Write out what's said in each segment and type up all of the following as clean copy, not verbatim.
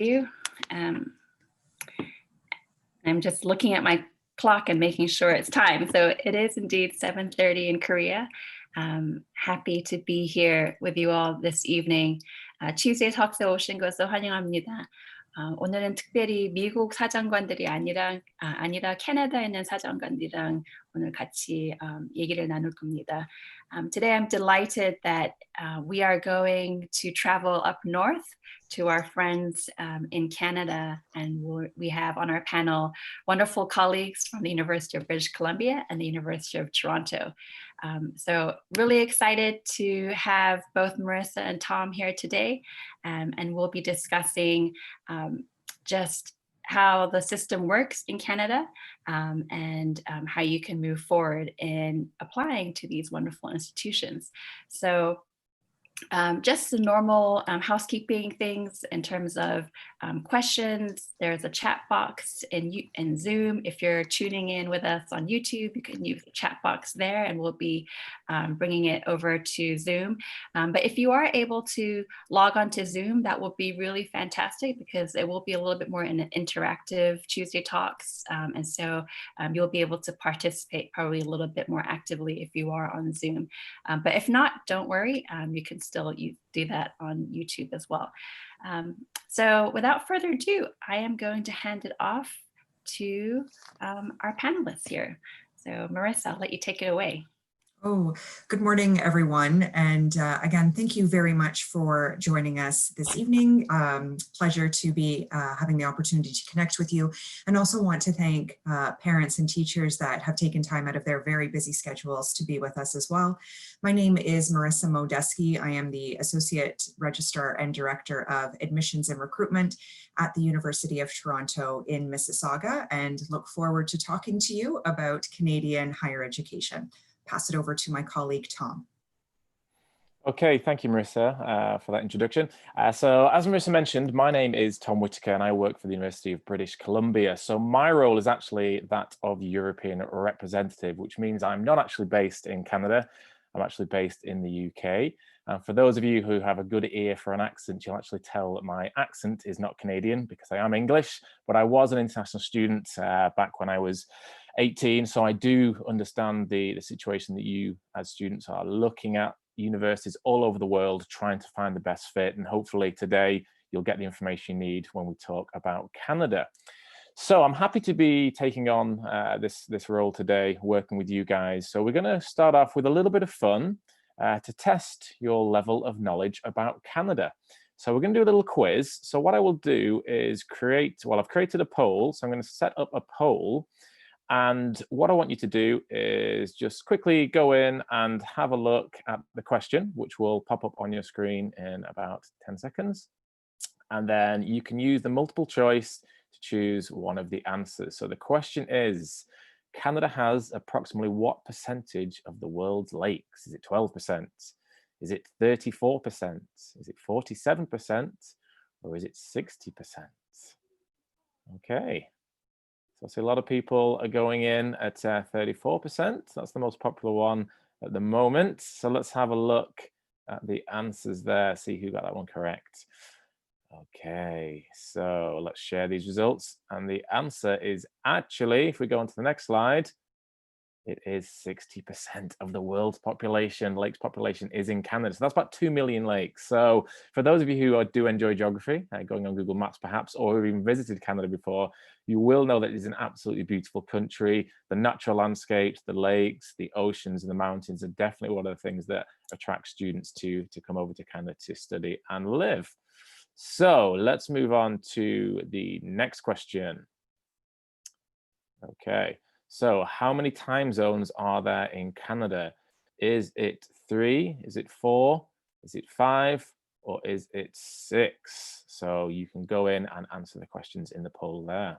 you. I'm just looking at my clock and making sure it's time. So it is indeed 7:30 in Korea. Happy to be here with you all this evening. Tuesday Talks에 오신 것을 환영합니다. 오늘은 특별히 미국 사정관들이 아니라 캐나다에 있는 사정관들이랑 오늘 같이 얘기를 나눌 겁니다. Today I'm delighted that we are going to travel up north to our friends in Canada, and we have on our panel wonderful colleagues from the University of British Columbia and the University of Toronto. So really excited to have both Marissa and Tom here today, and we'll be discussing just how the system works in Canada and how you can move forward in applying to these wonderful institutions. So just the normal housekeeping things in terms of questions. There's a chat box in Zoom. If you're tuning in with us on YouTube, you can use the chat box there and we'll be bringing it over to Zoom. But if you are able to log on to Zoom, that will be really fantastic because it will be a little bit more in an interactive Tuesday Talks. And so you'll be able to participate probably a little bit more actively if you are on Zoom. But if not, don't worry, you can still do that on YouTube as well. So without further ado, I am going to hand it off to our panelists here. So Marissa, I'll let you take it away. Oh, good morning, everyone. And again, thank you very much for joining us this evening. Pleasure to be having the opportunity to connect with you. And also want to thank parents and teachers that have taken time out of their very busy schedules to be with us as well. My name is Marissa Modeski. I am the Associate Registrar and Director of Admissions and Recruitment at the University of Toronto in Mississauga, and look forward to talking to you about Canadian higher education. Pass it over to my colleague, Tom. Okay, thank you, Marissa, for that introduction. So as Marissa mentioned, my name is Tom Whitaker and I work for the University of British Columbia. So my role is actually that of European representative, which means I'm not actually based in Canada. I'm actually based in the UK. For those of you who have a good ear for an accent, you'll actually tell that my accent is not Canadian because I am English, but I was an international student back when I was 18. So I do understand the situation that you as students are looking at universities all over the world, trying to find the best fit. And hopefully today you'll get the information you need when we talk about Canada. So I'm happy to be taking on this role today, working with you guys. So we're going to start off with a little bit of fun to test your level of knowledge about Canada. So we're going to do a little quiz. So what I will do is I've created a poll. So I'm going to set up a poll. And what I want you to do is just quickly go in and have a look at the question, which will pop up on your screen in about 10 seconds. And then you can use the multiple choice to choose one of the answers. So the question is, Canada has approximately what percentage of the world's lakes? Is it 12%? Is it 34%? Is it 47%? Or is it 60%? Okay. So I see a lot of people are going in at 34%. That's the most popular one at the moment. So let's have a look at the answers there, see who got that one correct. Okay, so let's share these results. And the answer is actually, if we go on to the next slide, it is 60% of the world's population, lakes population is in Canada. So that's about 2 million lakes. So for those of you who do enjoy geography, going on Google Maps perhaps, or who've even visited Canada before, you will know that it is an absolutely beautiful country. The natural landscapes, the lakes, the oceans and the mountains are definitely one of the things that attract students to come over to Canada to study and live. So let's move on to the next question. Okay. So how many time zones are there in Canada? Is it 3? Is it 4? Is it 5? Or is it 6? So you can go in and answer the questions in the poll there.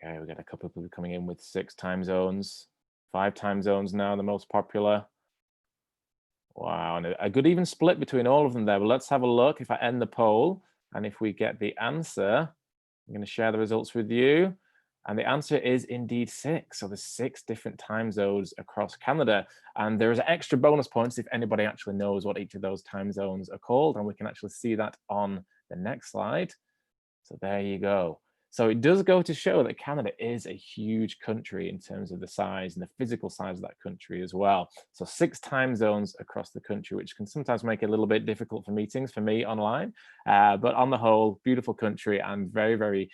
Okay, we got a couple of people coming in with 6 time zones, 5 time zones now, the most popular. Wow, and a good even split between all of them there. But let's have a look if I end the poll and if we get the answer. I'm going to share the results with you. And the answer is indeed 6. So there's 6 different time zones across Canada. And there's extra bonus points if anybody actually knows what each of those time zones are called. And we can actually see that on the next slide. So there you go. So it does go to show that Canada is a huge country in terms of the size and the physical size of that country as well. So 6 time zones across the country, which can sometimes make it a little bit difficult for meetings for me online. But on the whole, beautiful country and very, very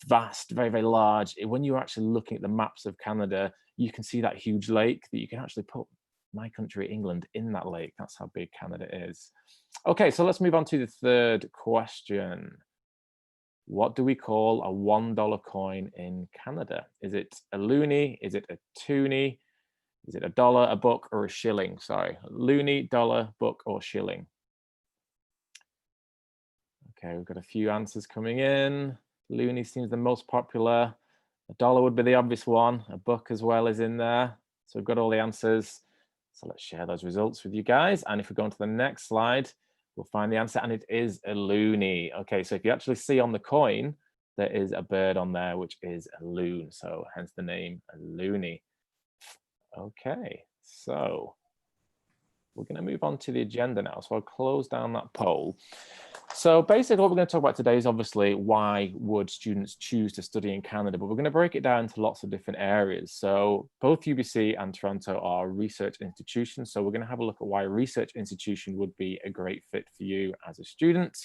vast, very, very large. When you're actually looking at the maps of Canada, you can see that huge lake that you can actually put my country, England, in that lake. That's how big Canada is. Okay, so let's move on to the third question. What do we call a $1 coin in Canada? Is it a loonie? Is it a toonie? Is it a dollar, a buck, or a shilling? Sorry, loonie, dollar, buck, or shilling? Okay, we've got a few answers coming in. Loonie seems the most popular. A dollar would be the obvious one. A buck as well is in there. So we've got all the answers. So let's share those results with you guys. And if we go on to the next slide, we'll find the answer, and it is a loonie. Okay, so if you actually see on the coin, there is a bird on there, which is a loon. So hence the name, a loonie. Okay, so we're going to move on to the agenda now. So I'll close down that poll. So basically what we're going to talk about today is obviously why would students choose to study in Canada, but we're going to break it down into lots of different areas. So both UBC and Toronto are research institutions. So we're going to have a look at why a research institution would be a great fit for you as a student.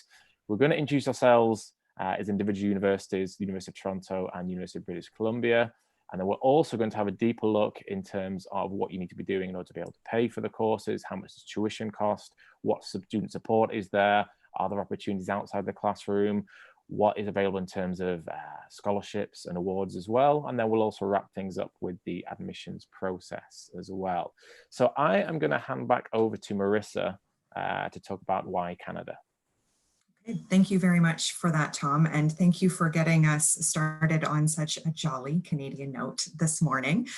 We're going to introduce ourselves as individual universities, the University of Toronto and University of British Columbia. And then we're also going to have a deeper look in terms of what you need to be doing in order to be able to pay for the courses, how much does tuition cost, what student support is there, are there opportunities outside the classroom, what is available in terms of scholarships and awards as well. And then we'll also wrap things up with the admissions process as well. So I am going to hand back over to Marissa to talk about why Canada. Thank you very much for that, Tom, and thank you for getting us started on such a jolly Canadian note this morning.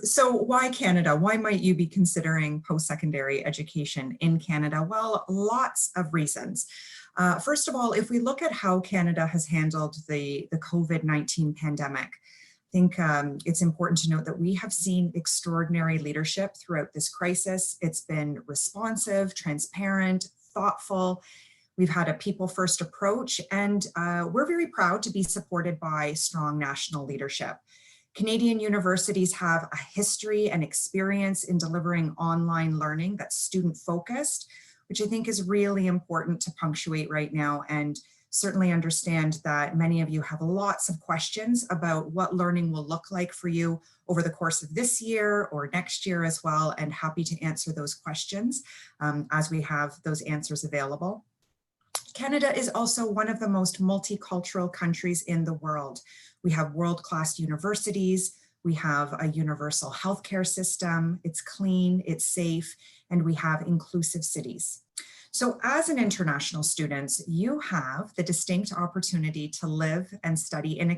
So why Canada? Why might you be considering post-secondary education in Canada? Well, lots of reasons. First of all, if we look at how Canada has handled the COVID-19 pandemic, I think it's important to note that we have seen extraordinary leadership throughout this crisis. It's been responsive, transparent, thoughtful. We've had a people-first approach, and we're very proud to be supported by strong national leadership. Canadian universities have a history and experience in delivering online learning that's student-focused, which I think is really important to punctuate right now, and certainly understand that many of you have lots of questions about what learning will look like for you over the course of this year or next year as well, and happy to answer those questions as we have those answers available. Canada is also one of the most multicultural countries in the world. We have world-class universities, we have a universal healthcare system, it's clean, it's safe, and we have inclusive cities. So as an international student, you have the distinct opportunity to live and study in a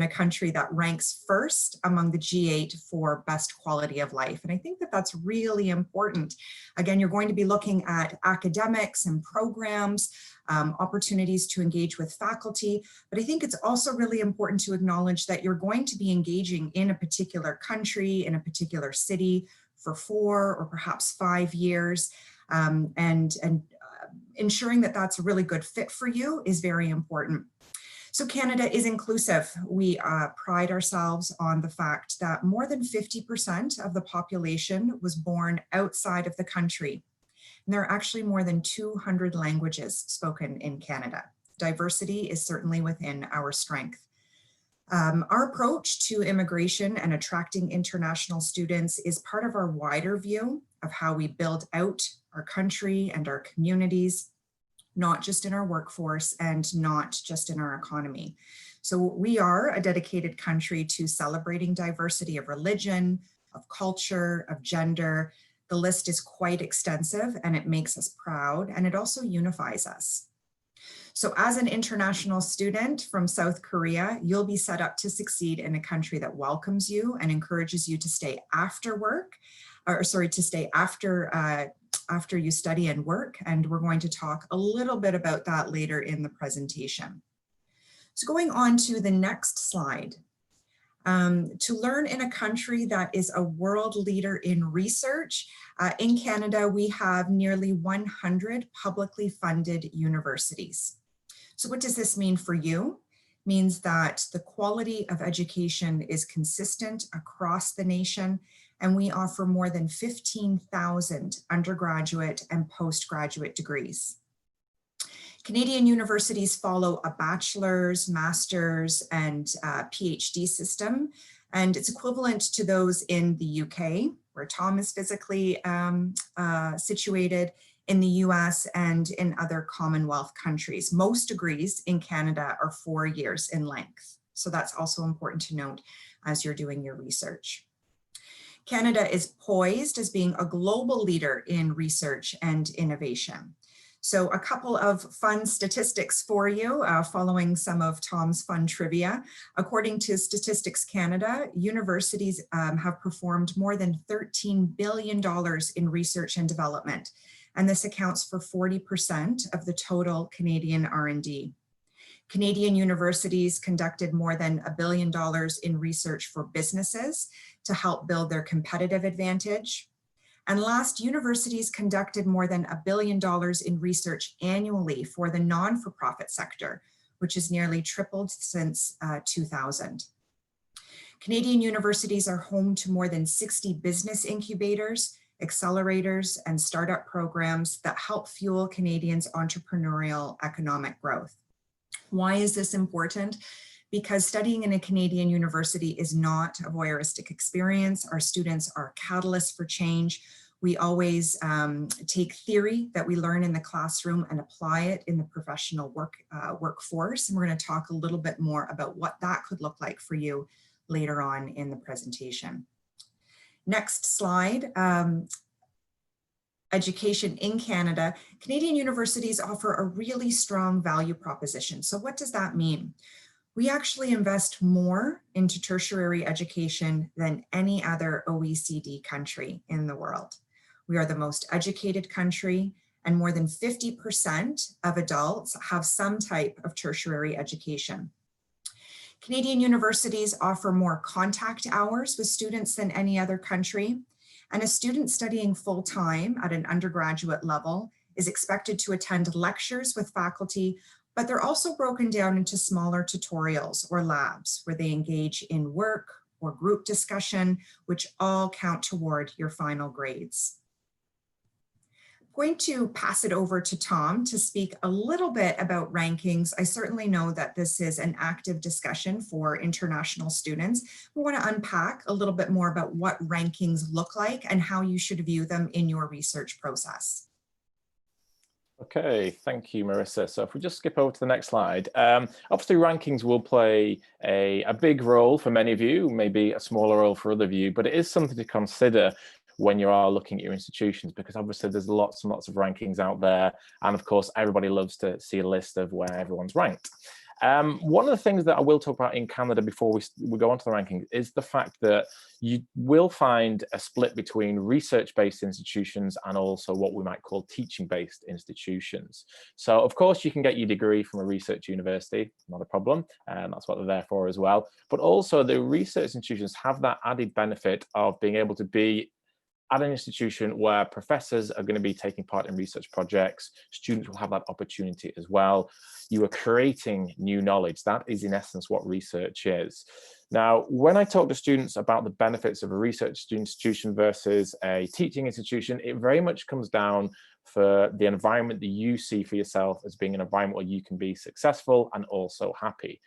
country that ranks first among the G8 for best quality of life. And I think that that's really important. Again, you're going to be looking at academics and programs, opportunities to engage with faculty, but I think it's also really important to acknowledge that you're going to be engaging in a particular country, in a particular city for 4 or perhaps 5 years. And ensuring that that's a really good fit for you is very important. So Canada is inclusive. We pride ourselves on the fact that more than 50% of the population was born outside of the country. And there are actually more than 200 languages spoken in Canada. Diversity is certainly within our strength. Our approach to immigration and attracting international students is part of our wider view of how we build out our country and our communities, not just in our workforce and not just in our economy. So we are a dedicated country to celebrating diversity of religion, of culture, of gender. The list is quite extensive and it makes us proud, and it also unifies us. So as an international student from South Korea, you'll be set up to succeed in a country that welcomes you and encourages you to stay after work, to stay after you study and work. And we're going to talk a little bit about that later in the presentation. So going on to the next slide. To learn in a country that is a world leader in research, in Canada, we have nearly 100 publicly funded universities. So what does this mean for you? It means that the quality of education is consistent across the nation, and we offer more than 15,000 undergraduate and postgraduate degrees. Canadian universities follow a bachelor's, master's, and PhD system, and it's equivalent to those in the UK, where Tom is physically situated, in the US, and in other Commonwealth countries. Most degrees in Canada are 4 years in length, so that's also important to note as you're doing your research. Canada is poised as being a global leader in research and innovation. So a couple of fun statistics for you, following some of Tom's fun trivia. According to Statistics Canada, universities have performed more than $13 billion in research and development, and this accounts for 40% of the total Canadian R&D. Canadian universities conducted more than $1 billion in research for businesses to help build their competitive advantage. And last, universities conducted more than $1 billion in research annually for the non-for-profit sector, which has nearly tripled since 2000. Canadian universities are home to more than 60 business incubators, accelerators, and startup programs that help fuel Canadians' entrepreneurial economic growth. Why is this important? Because studying in a Canadian university is not a voyeuristic experience. Our students are catalysts for change. We always take theory that we learn in the classroom and apply it in the professional workforce. And we're going to talk a little bit more about what that could look like for you later on in the presentation. Next slide. Education in Canada. Canadian universities offer a really strong value proposition. So what does that mean? We actually invest more into tertiary education than any other OECD country in the world. We are the most educated country, and more than 50% of adults have some type of tertiary education. Canadian universities offer more contact hours with students than any other country, and a student studying full-time at an undergraduate level is expected to attend lectures with faculty, but they're also broken down into smaller tutorials or labs where they engage in work or group discussion, which all count toward your final grades. I'm going to pass it over to Tom to speak a little bit about rankings. I certainly know that this is an active discussion for international students. We want to unpack a little bit more about what rankings look like and how you should view them in your research process. Okay, thank you, Marissa. So if we just skip over to the next slide, obviously rankings will play a big role for many of you, maybe a smaller role for other of you, but it is something to consider when you are looking at your institutions, because obviously there's lots and lots of rankings out there. And of course, everybody loves to see a list of where everyone's ranked. One of the things that I will talk about in Canada before we go on to the rankings is the fact that you will find a split between research-based institutions and also what we might call teaching-based institutions. So of course you can get your degree from a research university, not a problem, and that's what they're there for as well. But also the research institutions have that added benefit of being able to be at an institution where professors are going to be taking part in research projects. Students will have that opportunity as well. You are creating new knowledge. That is in essence what research is. Now, when I talk to students about the benefits of a research institution versus a teaching institution, it very much comes down for the environment that you see for yourself as being an environment where you can be successful and also happy.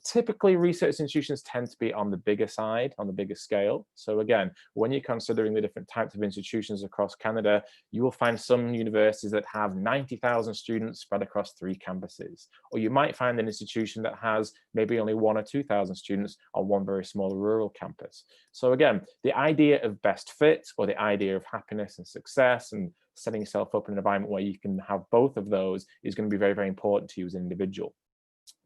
Typically, research institutions tend to be on the bigger side, on the bigger scale. So again, when you're considering the different types of institutions across Canada, you will find some universities that have 90,000 students spread across 3 campuses. Or you might find an institution that has maybe only 1,000 or 2,000 students on one very small rural campus. So again, the idea of best fit, or the idea of happiness and success and setting yourself up in an environment where you can have both of those, is going to be very, very important to you as an individual.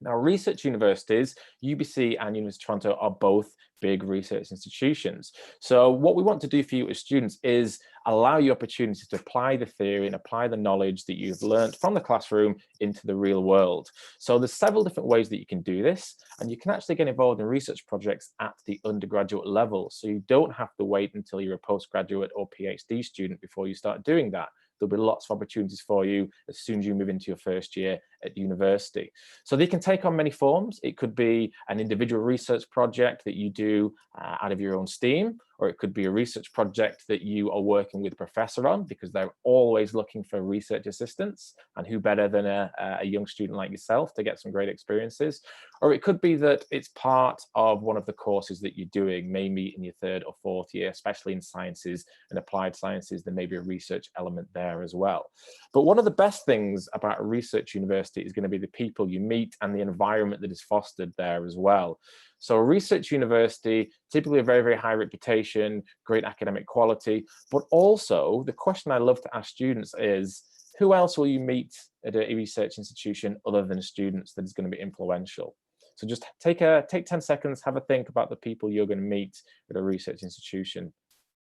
Now, research universities, UBC and University of Toronto, are both big research institutions. So what we want to do for you as students is allow you opportunity to apply the theory and apply the knowledge that you've learned from the classroom into the real world. So there's several different ways that you can do this, and you can actually get involved in research projects at the undergraduate level. So you don't have to wait until you're a postgraduate or PhD student before you start doing that. There'll be lots of opportunities for you as soon as you move into your first year at university. So they can take on many forms. It could be an individual research project that you do out of your own steam, or it could be a research project that you are working with a professor on, because they're always looking for research assistants, and who better than a young student like yourself to get some great experiences. Or it could be that it's part of one of the courses that you're doing, maybe in your third or fourth year, especially in sciences and applied sciences. There may be a research element there as well. But one of the best things about a research university is going to be the people you meet and the environment that is fostered there as well. So a research university, typically a very, very high reputation, great academic quality, but also the question I love to ask students is, who else will you meet at a research institution other than students that is going to be influential? So just take 10 seconds, have a think about the people you're going to meet at a research institution.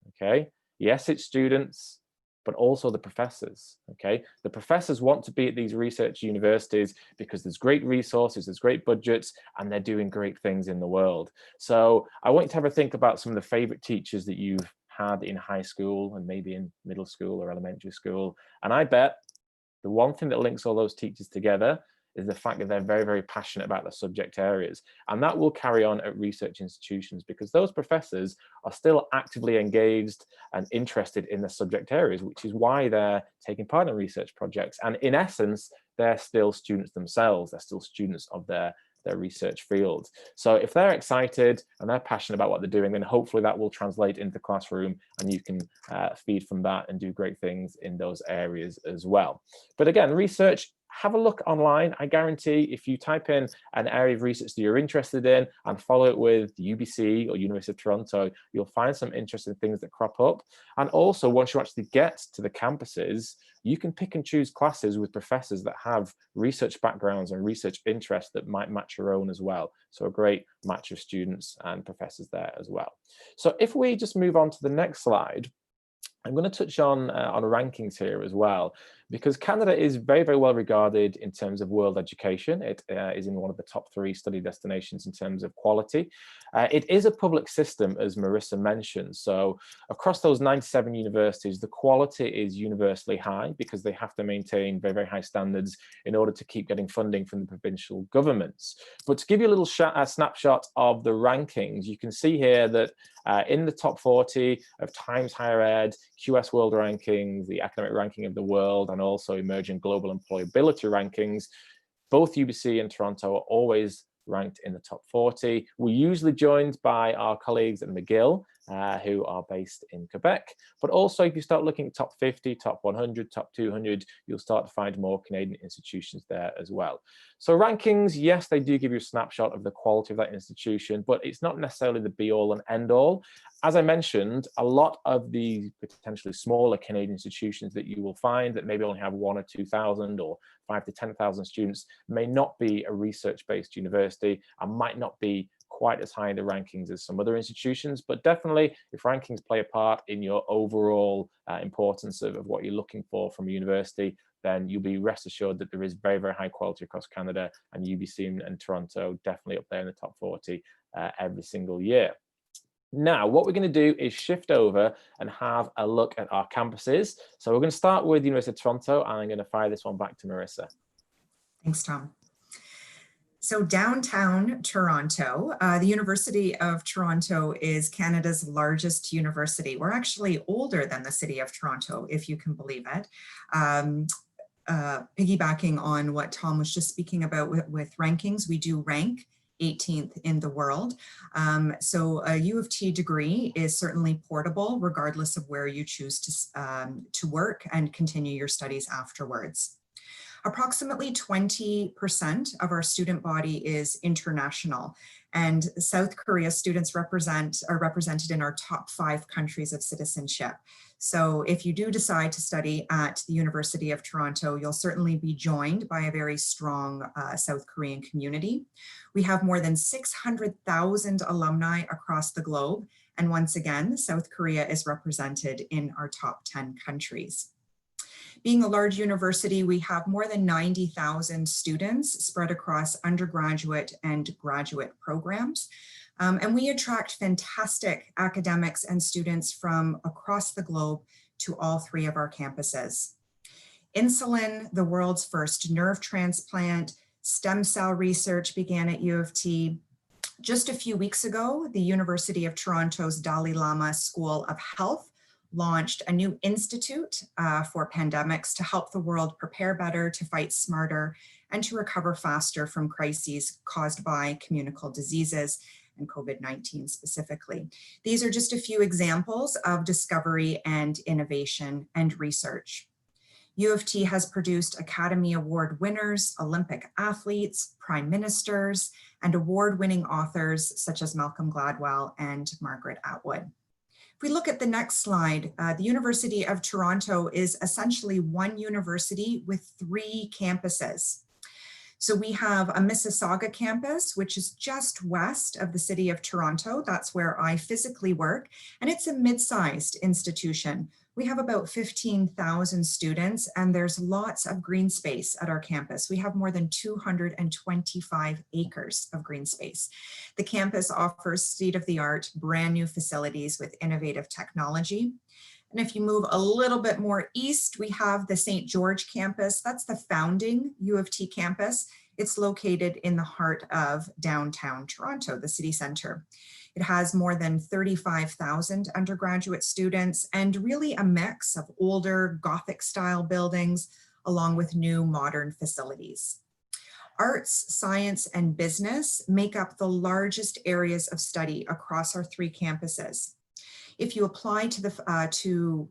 Okay, yes, it's students, but also the professors. Okay, the professors want to be at these research universities because there's great resources, there's great budgets, and they're doing great things in the world. So I want you to have a think about some of the favorite teachers that you've had in high school and maybe in middle school or elementary school. And I bet the one thing that links all those teachers together is the fact that they're very, very passionate about their subject areas. And that will carry on at research institutions, because those professors are still actively engaged and interested in the subject areas, which is why they're taking part in research projects. And in essence, they're still students themselves. They're still students of their research field. So if they're excited and they're passionate about what they're doing, then hopefully that will translate into the classroom, and you can feed from that and do great things in those areas as well. But again, research, have a look online. I guarantee if you type in an area of research that you're interested in and follow it with UBC or University of Toronto, you'll find some interesting things that crop up. And also, once you actually get to the campuses, you can pick and choose classes with professors that have research backgrounds and research interests that might match your own as well. So a great match of students and professors there as well. So if we just move on to the next slide, I'm going to touch on rankings here as well, because Canada is very, very well regarded in terms of world education. It is in one of the top 3 study destinations in terms of quality. It is a public system, as Marissa mentioned. So across those 97 universities, the quality is universally high because they have to maintain very, very high standards in order to keep getting funding from the provincial governments. But to give you a little snapshot of the rankings, you can see here that in the top 40 of Times Higher Ed, QS World Rankings, the academic ranking of the world, and also emerging global employability rankings, both UBC and Toronto are always ranked in the top 40. We're usually joined by our colleagues at McGill, who are based in Quebec. But also, if you start looking at top 50, top 100, top 200, you'll start to find more Canadian institutions there as well. So rankings, yes, they do give you a snapshot of the quality of that institution, but it's not necessarily the be all and end all. As I mentioned, a lot of the potentially smaller Canadian institutions that you will find that maybe only have 1,000 or 2,000 or 5,000 to 10,000 students may not be a research-based university and might not be quite as high in the rankings as some other institutions, but definitely if rankings play a part in your overall importance of what you're looking for from a university, then you'll be rest assured that there is very, very high quality across Canada, and UBC and Toronto definitely up there in the top 40 every single year. Now, what we're going to do is shift over and have a look at our campuses. So we're going to start with the University of Toronto, and I'm going to fire this one back to Marissa. Thanks, Tom. So downtown Toronto, the University of Toronto is Canada's largest university. We're actually older than the city of Toronto, if you can believe it. Piggybacking on what Tom was just speaking about with rankings, we do rank 18th in the world. So a U of T degree is certainly portable, regardless of where you choose to work and continue your studies afterwards. Approximately 20% of our student body is international, and South Korea students are represented in our top 5 countries of citizenship. So if you do decide to study at the University of Toronto, you'll certainly be joined by a very strong South Korean community. We have more than 600,000 alumni across the globe, and once again, South Korea is represented in our top 10 countries. Being a large university, we have more than 90,000 students spread across undergraduate and graduate programs. And we attract fantastic academics and students from across the globe to all 3 of our campuses. Insulin, the world's first nerve transplant, stem cell research began at U of T. Just a few weeks ago, the University of Toronto's Dalai Lama School of Health launched a new institute for pandemics to help the world prepare better, to fight smarter, and to recover faster from crises caused by communicable diseases and COVID-19 specifically. These are just a few examples of discovery and innovation and research. U of T has produced Academy Award winners, Olympic athletes, prime ministers, and award-winning authors such as Malcolm Gladwell and Margaret Atwood. If we look at the next slide, the University of Toronto is essentially one university with 3 campuses. So we have a Mississauga campus, which is just west of the city of Toronto. That's where I physically work, and it's a mid-sized institution. We have about 15,000 students, and there's lots of green space at our campus. We have more than 225 acres of green space. The campus offers state-of-the-art, brand new facilities with innovative technology. And if you move a little bit more east, we have the St. George campus. That's the founding U of T campus. It's located in the heart of downtown Toronto, the city center. It has more than 35,000 undergraduate students and really a mix of older Gothic style buildings along with new modern facilities. Arts, science, and business make up the largest areas of study across our 3 campuses. If you apply to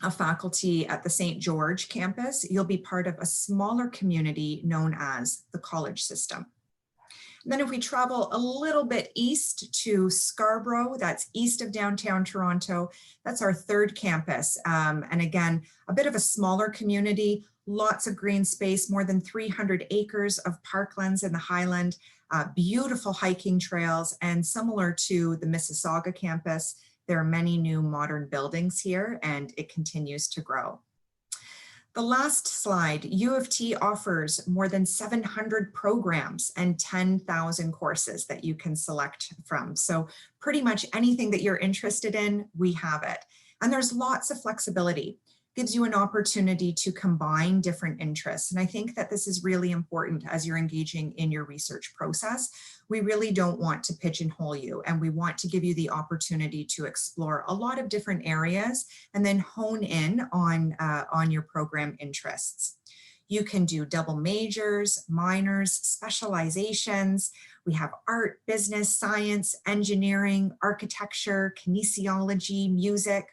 a faculty at the St. George campus, you'll be part of a smaller community known as the college system. And then if we travel a little bit east to Scarborough, that's east of downtown Toronto, that's our 3rd campus. And again, a bit of a smaller community, lots of green space, more than 300 acres of parklands in the Highland, beautiful hiking trails, and similar to the Mississauga campus, there are many new modern buildings here, and it continues to grow. The last slide, U of T offers more than 700 programs and 10,000 courses that you can select from. So pretty much anything that you're interested in, we have it. And there's lots of flexibility. Gives you an opportunity to combine different interests. And I think that this is really important as you're engaging in your research process. We really don't want to pigeonhole you, and we want to give you the opportunity to explore a lot of different areas and then hone in on your program interests. You can do double majors, minors, specializations. We have art, business, science, engineering, architecture, kinesiology, music.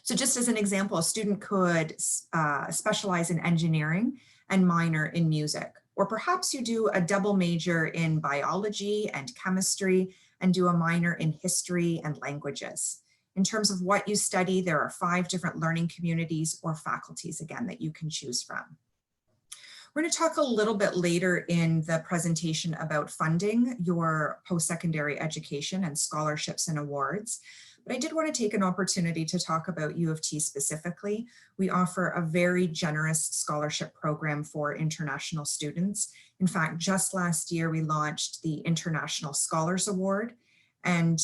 So just as an example, a student could specialize in engineering and minor in music. Or perhaps you do a double major in biology and chemistry and do a minor in history and languages. In terms of what you study, there are 5 different learning communities or faculties, again, that you can choose from. We're going to talk a little bit later in the presentation about funding your post-secondary education and scholarships and awards. But I did want to take an opportunity to talk about U of T specifically. We offer a very generous scholarship program for international students. In fact, just last year, we launched the International Scholars Award. And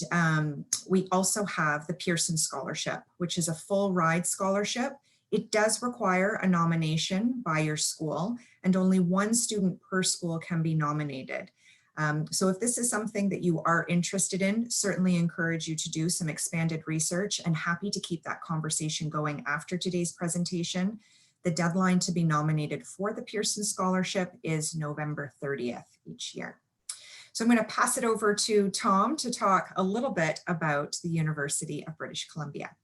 we also have the Pearson Scholarship, which is a full ride scholarship. It does require a nomination by your school, and only 1 student per school can be nominated. So if this is something that you are interested in, certainly encourage you to do some expanded research, and happy to keep that conversation going after today's presentation. The deadline to be nominated for the Pearson Scholarship is November 30th each year. So I'm going to pass it over to Tom to talk a little bit about the University of British Columbia.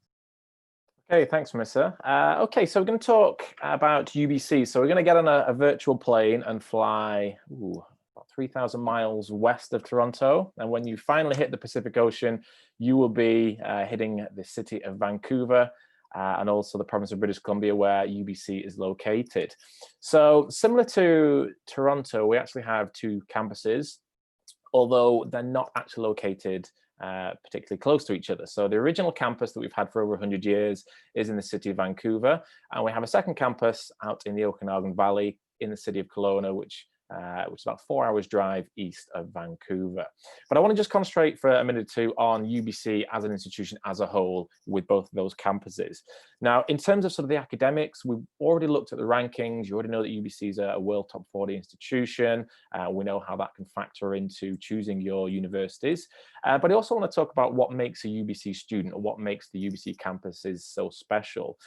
Okay, thanks, Marissa. Okay, so we're going to talk about UBC. So we're going to get on a virtual plane and fly about 3,000 miles west of Toronto. And when you finally hit the Pacific Ocean, you will be hitting the city of Vancouver and also the province of British Columbia, where UBC is located. So similar to Toronto, we actually have two campuses, although they're not actually located particularly close to each other. So the original campus that we've had for over 100 years is in the city of Vancouver, and we have a second campus out in the Okanagan Valley in the city of Kelowna, which is about 4 hours drive east of Vancouver. But I want to just concentrate for a minute or two on UBC as an institution as a whole with both of those campuses. Now, in terms of sort of the academics, we've already looked at the rankings. You already know that UBC is a World Top 40 institution. We know how that can factor into choosing your universities. But I also want to talk about what makes a UBC student, or what makes the UBC campuses so special.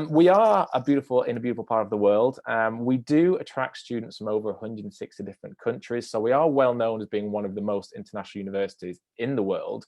We are in a beautiful part of the world. We do attract students from over 160 different countries. So we are well known as being one of the most international universities in the world.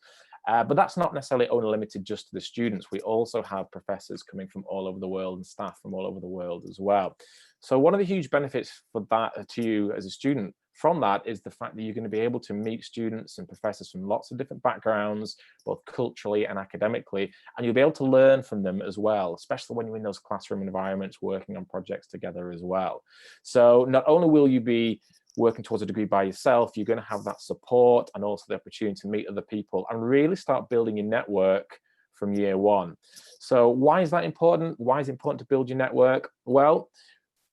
But that's not necessarily only limited just to the students. We also have professors coming from all over the world and staff from all over the world as well. So one of the huge benefits for that to you as a student from that is the fact that you're going to be able to meet students and professors from lots of different backgrounds, both culturally and academically, and you'll be able to learn from them as well, especially when you're in those classroom environments working on projects together as well. So not only will you be working towards a degree by yourself, you're going to have that support and also the opportunity to meet other people and really start building your network from year one. So why is that important? Why is it important to build your network? Well,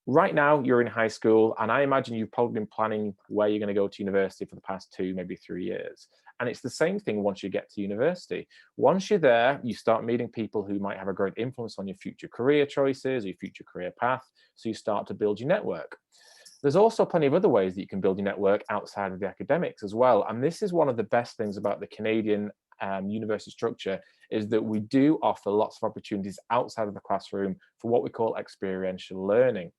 right now you're in high school, and I imagine you've probably been planning where you're going to go to university for the past 2, maybe 3 years. And it's the same thing once you get to university. Once you're there, you start meeting people who might have a great influence on your future career choices, or your future career path. So you start to build your network. There's also plenty of other ways that you can build your network outside of the academics as well. And this is one of the best things about the Canadian university structure, is that we do offer lots of opportunities outside of the classroom for what we call experiential learning.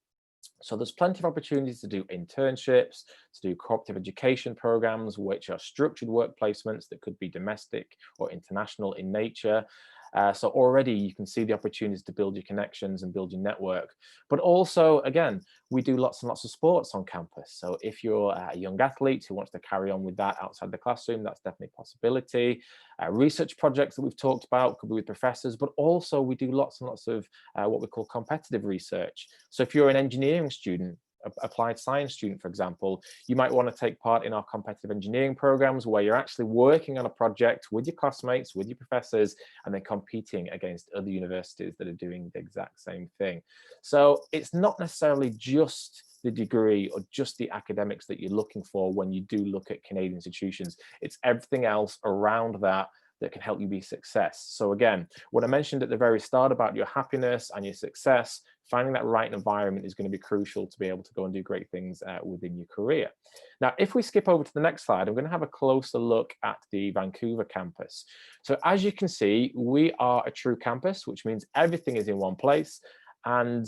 So there's plenty of opportunities to do internships, to do cooperative education programs, which are structured work placements that could be domestic or international in nature. So already you can see the opportunities to build your connections and build your network. But also, again, we do lots and lots of sports on campus. So if you're a young athlete who wants to carry on with that outside the classroom, that's definitely a possibility. Research projects that we've talked about could be with professors, but also we do lots and lots of what we call competitive research. So if you're an engineering student, applied science student, for example, you might want to take part in our competitive engineering programs, where you're actually working on a project with your classmates, with your professors, and then competing against other universities that are doing the exact same thing. So it's not necessarily just the degree or just the academics that you're looking for when you do look at Canadian institutions. It's everything else around that that can help you be success. So again, what I mentioned at the very start about your happiness and your success, finding that right environment is going to be crucial to be able to go and do great things within your career. Now, if we skip over to the next slide, I'm going to have a closer look at the Vancouver campus. So as you can see, we are a true campus, which means everything is in one place. And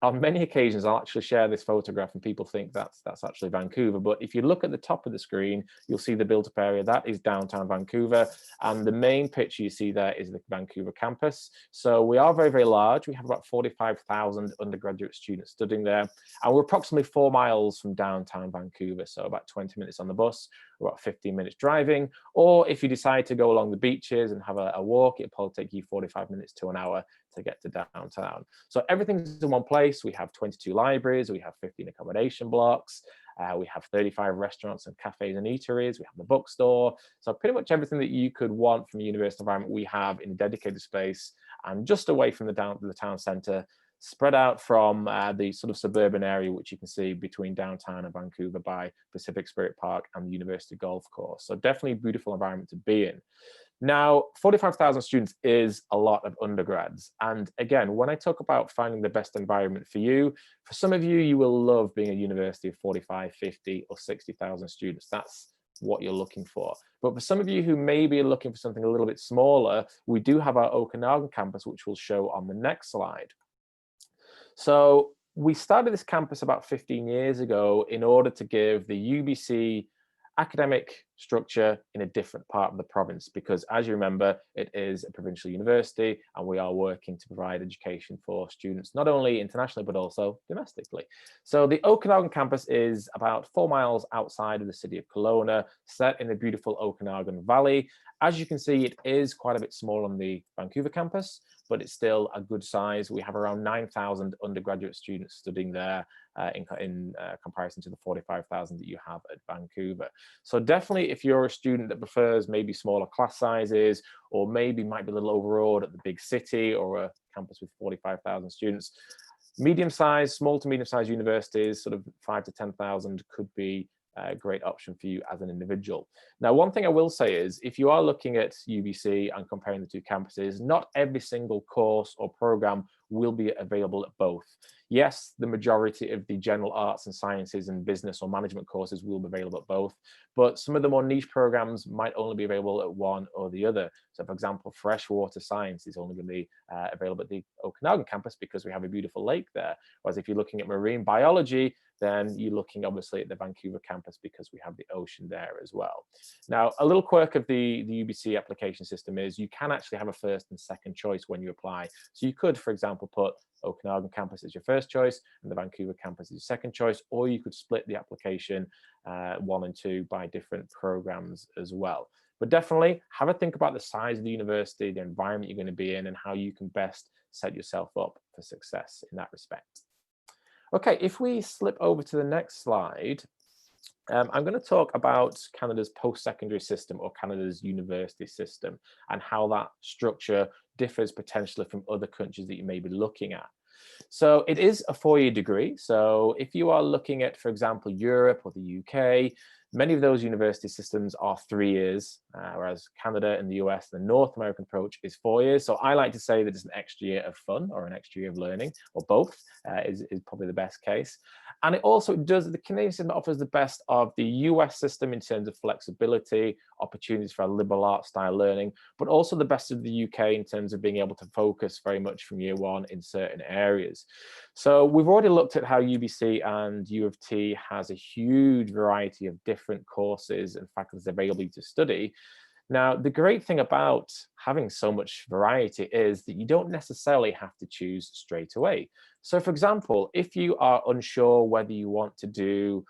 on many occasions, I'll actually share this photograph and people think that's actually Vancouver. But if you look at the top of the screen, you'll see the built-up area. That is downtown Vancouver. And the main picture you see there is the Vancouver campus. So we are very, very large. We have about 45,000 undergraduate students studying there. And we're approximately 4 miles from downtown Vancouver. So about 20 minutes on the bus, about 15 minutes driving. Or if you decide to go along the beaches and have a walk, it'll probably take you 45 minutes to an hour to get to downtown. So everything's in one place. We have 22 libraries, we have 15 accommodation blocks, we have 35 restaurants and cafes and eateries, we have the bookstore. So pretty much everything that you could want from a university environment we have in a dedicated space, and just away from the town centre, spread out from the sort of suburban area, which you can see between downtown and Vancouver by Pacific Spirit Park and the University Golf Course. So definitely a beautiful environment to be in. Now, 45,000 students is a lot of undergrads. And again, when I talk about finding the best environment for you, for some of you, you will love being a university of 45, 50 or 60,000 students. That's what you're looking for. But for some of you who maybe are looking for something a little bit smaller, we do have our Okanagan campus, which we'll show on the next slide. So we started this campus about 15 years ago in order to give the UBC academic structure in a different part of the province, because as you remember, it is a provincial university and we are working to provide education for students, not only internationally, but also domestically. So the Okanagan campus is about 4 miles outside of the city of Kelowna, set in the beautiful Okanagan Valley. As you can see, it is quite a bit small on the Vancouver campus, but it's still a good size. We have around 9,000 undergraduate students studying there in comparison to the 45,000 that you have at Vancouver. So definitely, if you're a student that prefers maybe smaller class sizes, or maybe might be a little overawed at the big city or a campus with 45,000 students, medium-sized, small to medium-sized universities, sort of 5 to 10,000, could be a great option for you as an individual. Now, one thing I will say is, if you are looking at UBC and comparing the two campuses, not every single course or program will be available at both. Yes, the majority of the general arts and sciences and business or management courses will be available at both, but some of the more niche programs might only be available at one or the other. So for example, freshwater science is only going to be available at the Okanagan campus because we have a beautiful lake there. Whereas if you're looking at marine biology, then you're looking obviously at the Vancouver campus because we have the ocean there as well. Now, a little quirk of the UBC application system is you can actually have a first and second choice when you apply. So you could, for example, put Okanagan campus as your first choice and the Vancouver campus as your second choice, or you could split the application 1 and 2 by different programs as well. But definitely have a think about the size of the university, the environment you're going to be in, and how you can best set yourself up for success in that respect. Okay, if we slip over to the next slide, I'm going to talk about Canada's post-secondary system, or Canada's university system, and how that structure differs potentially from other countries that you may be looking at. So it is a 4-year degree. So if you are looking at, for example, Europe or the UK, many of those university systems are 3 years, whereas Canada and the US, the North American approach, is 4 years. So I like to say that it's an extra year of fun or an extra year of learning, or both is probably the best case. And it also does, the Canadian system offers the best of the US system in terms of flexibility, opportunities for a liberal arts style learning, but also the best of the UK in terms of being able to focus very much from year 1 in certain areas. So we've already looked at how UBC and U of T has a huge variety of different courses and faculties available to study. Now, the great thing about having so much variety is that you don't necessarily have to choose straight away. So for example, if you are unsure whether you want to do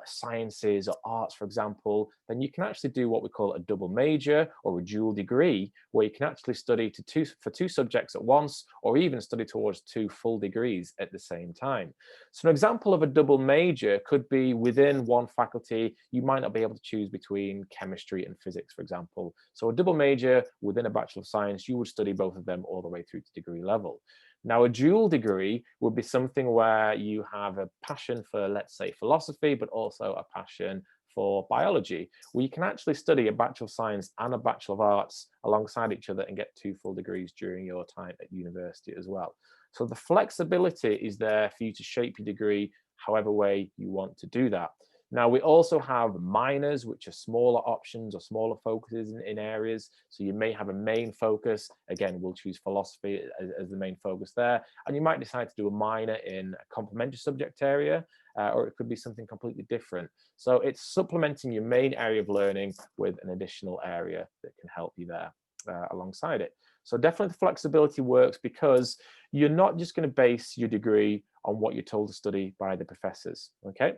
sciences or arts, for example, then you can actually do what we call a double major or a dual degree, where you can actually study for 2 subjects at once, or even study towards 2 full degrees at the same time. So an example of a double major could be within one faculty, you might not be able to choose between chemistry and physics, for example. So a double major within a Bachelor of Science, you would study both of them all the way through to degree level. Now, a dual degree would be something where you have a passion for, let's say, philosophy, but also a passion for biology, where you can actually study a Bachelor of Science and a Bachelor of Arts alongside each other and get 2 full degrees during your time at university as well. So the flexibility is there for you to shape your degree however way you want to do that. Now, we also have minors, which are smaller options or smaller focuses in areas. So you may have a main focus. Again, we'll choose philosophy as the main focus there. And you might decide to do a minor in a complementary subject area, or it could be something completely different. So it's supplementing your main area of learning with an additional area that can help you there alongside it. So definitely the flexibility works because you're not just going to base your degree on what you're told to study by the professors, okay?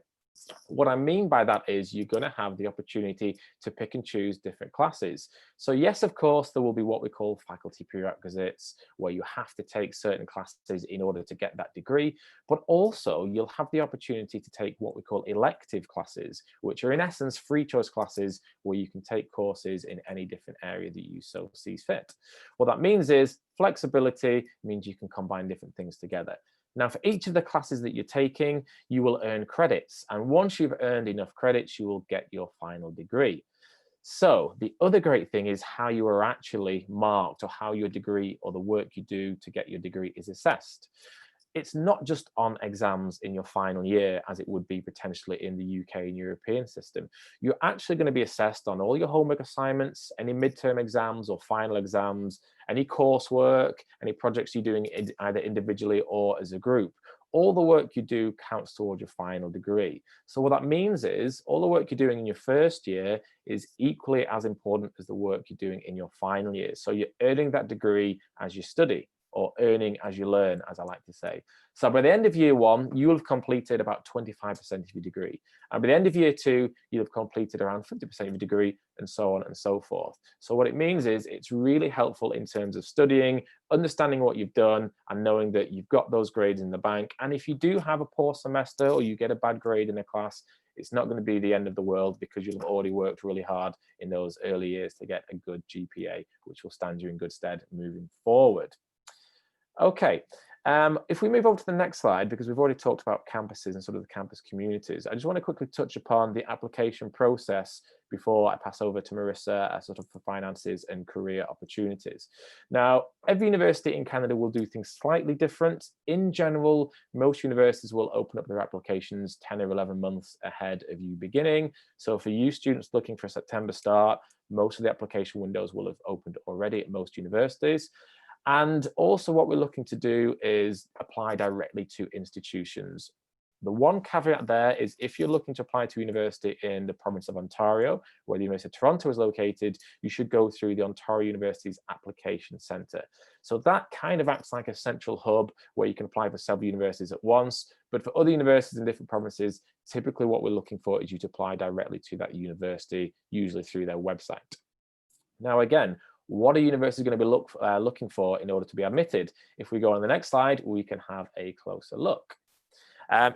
What I mean by that is you're going to have the opportunity to pick and choose different classes. So yes, of course, there will be what we call faculty prerequisites, where you have to take certain classes in order to get that degree, but also you'll have the opportunity to take what we call elective classes, which are in essence free choice classes where you can take courses in any different area that you so sees fit. What that means is flexibility means you can combine different things together. Now, for each of the classes that you're taking, you will earn credits. And once you've earned enough credits, you will get your final degree. So the other great thing is how you are actually marked, or how your degree or the work you do to get your degree is assessed. It's not just on exams in your final year, as it would be potentially in the UK and European system. You're actually going to be assessed on all your homework assignments, any midterm exams or final exams, any coursework, any projects you're doing either individually or as a group. all the work you do counts towards your final degree. So what that means is all the work you're doing in your first year is equally as important as the work you're doing in your final year. So you're earning that degree as you study, or earning as you learn, as I like to say. So by the end of year one, you will have completed about 25% of your degree. And by the end of year two, you'll have completed around 50% of your degree, and so on and so forth. So what it means is it's really helpful in terms of studying, understanding what you've done, and knowing that you've got those grades in the bank. And if you do have a poor semester or you get a bad grade in a class, it's not going to be the end of the world, because you'll have already worked really hard in those early years to get a good GPA, which will stand you in good stead moving forward. Okay, if we move on to the next slide, because we've already talked about campuses and sort of the campus communities, I just want to quickly touch upon the application process before I pass over to Marissa, sort of for finances and career opportunities. Now, every university in Canada will do things slightly different. In general, most universities will open up their applications 10 or 11 months ahead of you beginning. So for you students looking for a September start, most of the application windows will have opened already at most universities. And also what we're looking to do is apply directly to institutions. The one caveat there is if you're looking to apply to university in the province of Ontario, where the University of Toronto is located, you should go through the Ontario University's application centre. So that kind of acts like a central hub where you can apply for several universities at once. But for other universities in different provinces, typically what we're looking for is you to apply directly to that university, usually through their website. Now, again, what are universities going to be looking for in order to be admitted? If we go on the next slide, we can have a closer look.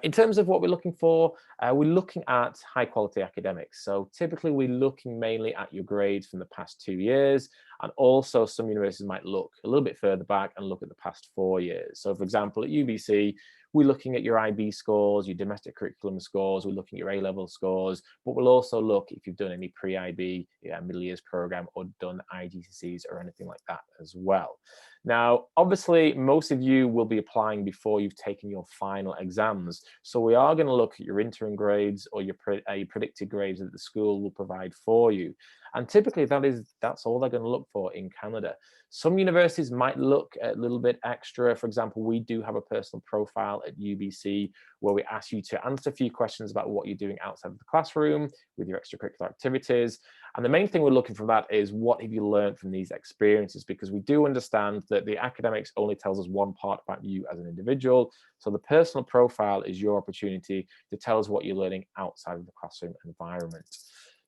In terms of what we're looking for, we're looking at high quality academics. So typically we're looking mainly at your grades from the past 2 years, and also some universities might look a little bit further back and look at the past 4 years. So for example, at UBC, we're looking at your IB scores, your domestic curriculum scores, we're looking at your A-level scores, but we'll also look if you've done any pre-IB, middle years program, or done IGCSEs or anything like that as well. Now, obviously, most of you will be applying before you've taken your final exams. So we are going to look at your interim grades or your predicted grades that the school will provide for you. And typically that's all they're going to look for in Canada. Some universities might look a little bit extra. For example, we do have a personal profile at UBC where we ask you to answer a few questions about what you're doing outside of the classroom with your extracurricular activities. And the main thing we're looking for that is what have you learned from these experiences, because we do understand that the academics only tells us one part about you as an individual. So the personal profile is your opportunity to tell us what you're learning outside of the classroom environment.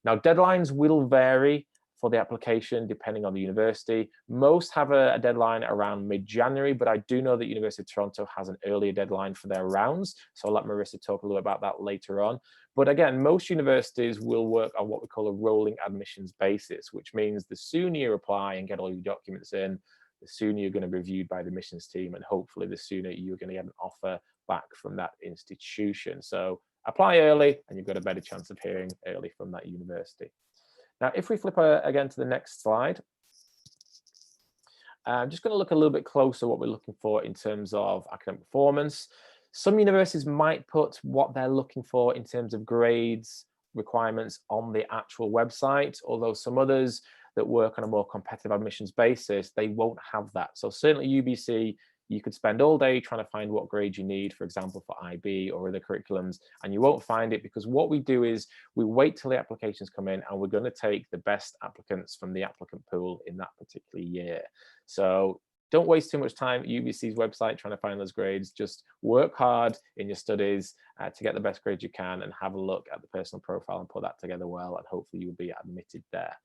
Now, deadlines will vary for the application depending on the university. Most have a deadline around mid-January, but I do know that University of Toronto has an earlier deadline for their rounds. So I'll let Marissa talk a little about that later on. But again, most universities will work on what we call a rolling admissions basis, which means the sooner you apply and get all your documents in, the sooner you're going to be reviewed by the admissions team, and hopefully the sooner you're going to get an offer back from that institution. So apply early and you've got a better chance of hearing early from that university. Now, if we flip again to the next slide, I'm just going to look a little bit closer what we're looking for in terms of academic performance. Some universities might put what they're looking for in terms of grades requirements on the actual website, although some others that work on a more competitive admissions basis, they won't have that. So certainly UBC, you could spend all day trying to find what grade you need, for example, for IB or other curriculums, and you won't find it, because what we do is we wait till the applications come in and we're going to take the best applicants from the applicant pool in that particular year. So don't waste too much time at UBC's website trying to find those grades. Just work hard in your studies to get the best grades you can, and have a look at the personal profile and put that together well, and hopefully you'll be admitted there.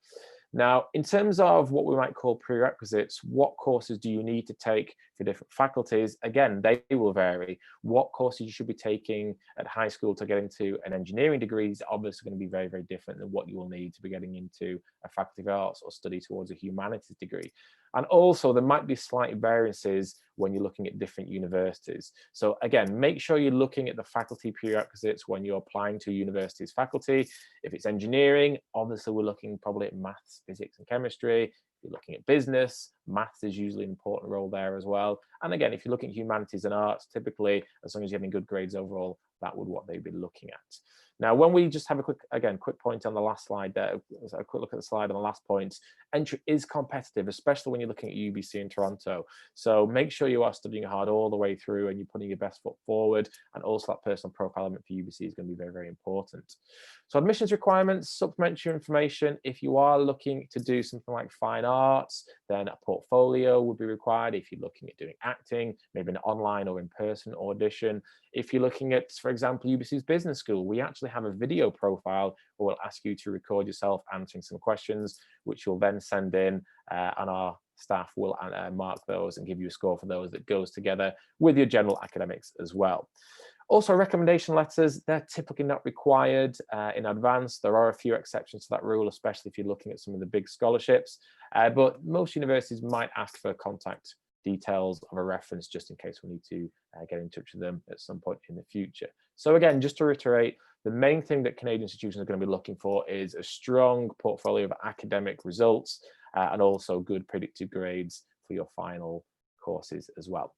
Now, in terms of what we might call prerequisites, what courses do you need to take for different faculties? Again, they will vary. What courses you should be taking at high school to get into an engineering degree is obviously going to be very, very different than what you will need to be getting into a faculty of arts or study towards a humanities degree. And also there might be slight variances when you're looking at different universities. So again, make sure you're looking at the faculty prerequisites when you're applying to a university's faculty. If it's engineering, obviously we're looking probably at maths, physics and chemistry. If you're looking at business, maths is usually an important role there as well. And again, if you're looking at humanities and arts, typically, as long as you're getting good grades overall, that would what they'd be looking at. Now, when we just have a quick point on the last slide there, a quick look at the slide on the last point, entry is competitive, especially when you're looking at UBC in Toronto. So make sure you are studying hard all the way through and you're putting your best foot forward. And also that personal profile element for UBC is going to be very, very important. So admissions requirements, supplementary information. If you are looking to do something like fine arts, then a portfolio would be required. If you're looking at doing acting, maybe an online or in-person audition. If you're looking at, for example, UBC's business school, we actually have a video profile where we'll ask you to record yourself answering some questions, which you'll then send in, and our staff will mark those and give you a score for those that goes together with your general academics as well. Also, recommendation letters, they're typically not required in advance. There are a few exceptions to that rule, especially if you're looking at some of the big scholarships, but most universities might ask for contact details of a reference just in case we need to get in touch with them at some point in the future. So again, just to reiterate, the main thing that Canadian institutions are going to be looking for is a strong portfolio of academic results and also good predicted grades for your final courses as well.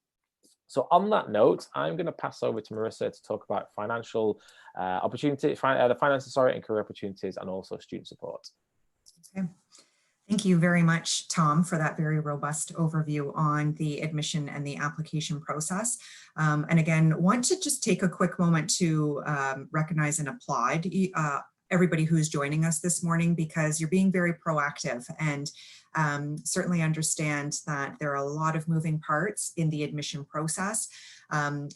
So on that note, I'm going to pass over to Marissa to talk about financial opportunity, the finances, and career opportunities, and also student support. Okay. Thank you very much, Tom, for that very robust overview on the admission and the application process. And again, want to just take a quick moment to recognize and applaud everybody who is joining us this morning, because you're being very proactive, and certainly understand that there are a lot of moving parts in the admission process.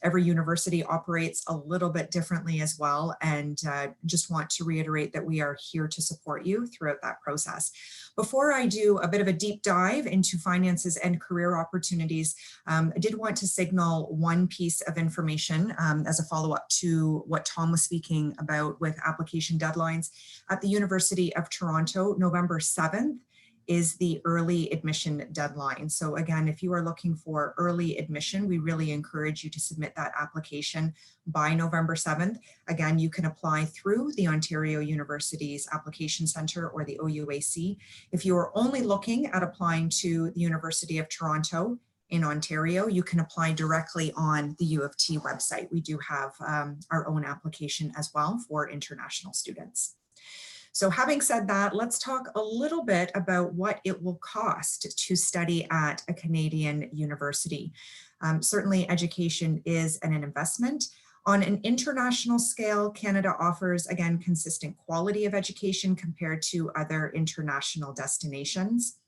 Every university operates a little bit differently as well, and just want to reiterate that we are here to support you throughout that process. Before I do a bit of a deep dive into finances and career opportunities, I did want to signal one piece of information as a follow-up to what Tom was speaking about with application deadlines. At the University of Toronto, November 7th is the early admission deadline. So again, if you are looking for early admission, we really encourage you to submit that application by November 7th. Again, you can apply through the Ontario University's Application Centre or the OUAC. If you are only looking at applying to the University of Toronto in Ontario, you can apply directly on the U of T website. We do have our own application as well for international students. So having said that, let's talk a little bit about what it will cost to study at a Canadian university. Certainly education is an investment. On an international scale, Canada offers, again, consistent quality of education compared to other international destinations.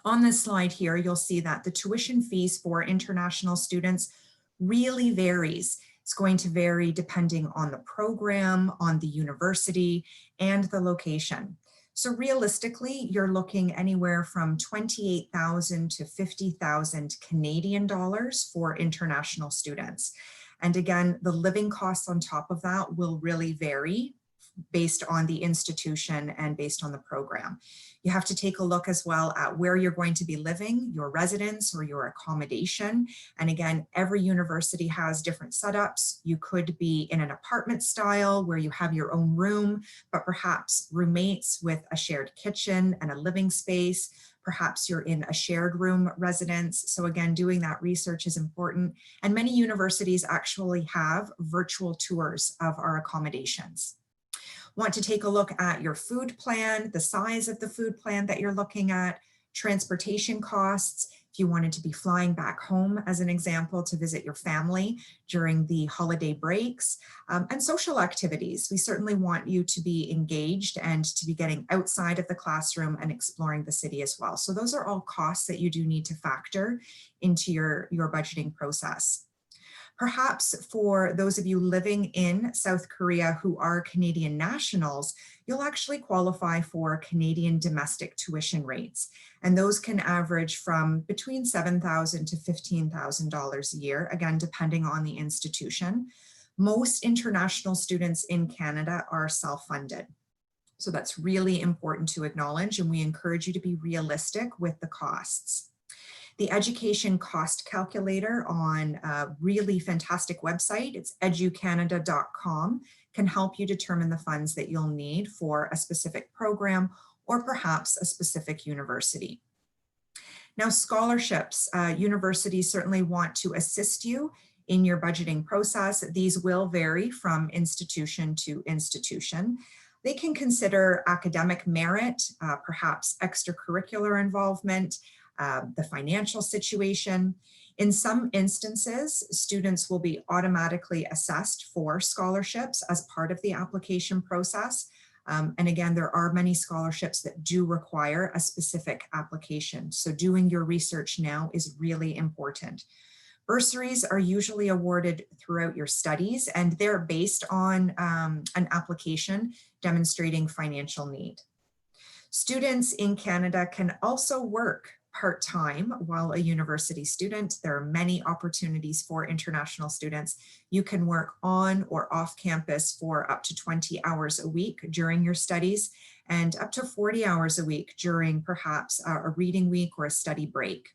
On this slide here, you'll see that the tuition fees for international students really varies. It's going to vary depending on the program, on the university, and the location. So realistically, you're looking anywhere from 28,000 to 50,000 Canadian dollars for international students. And again, the living costs on top of that will really vary based on the institution and based on the program. You have to take a look as well at where you're going to be living, your residence or your accommodation. And again, every university has different setups. You could be in an apartment style where you have your own room, but perhaps roommates with a shared kitchen and a living space. Perhaps you're in a shared room residence. So again, doing that research is important. And many universities actually have virtual tours of our accommodations. Want to take a look at your food plan, the size of the food plan that you're looking at, transportation costs, if you wanted to be flying back home, as an example, to visit your family during the holiday breaks, and social activities. We certainly want you to be engaged and to be getting outside of the classroom and exploring the city as well. So those are all costs that you do need to factor into your budgeting process. Perhaps for those of you living in South Korea who are Canadian nationals, you'll actually qualify for Canadian domestic tuition rates. And those can average from between $7,000 to $15,000 a year, again, depending on the institution. Most international students in Canada are self-funded. So that's really important to acknowledge, and we encourage you to be realistic with the costs. The education cost calculator on a really fantastic website, it's educanada.com, can help you determine the funds that you'll need for a specific program or perhaps a specific university. Now, scholarships, universities certainly want to assist you in your budgeting process. These will vary from institution to institution. They can consider academic merit, perhaps extracurricular involvement, the financial situation. In some instances, students will be automatically assessed for scholarships as part of the application process. And again, there are many scholarships that do require a specific application. So doing your research now is really important. Bursaries are usually awarded throughout your studies, and they're based on an application demonstrating financial need. Students in Canada can also work part-time while a university student. There are many opportunities for international students. You can work on or off campus for up to 20 hours a week during your studies and up to 40 hours a week during perhaps a reading week or a study break.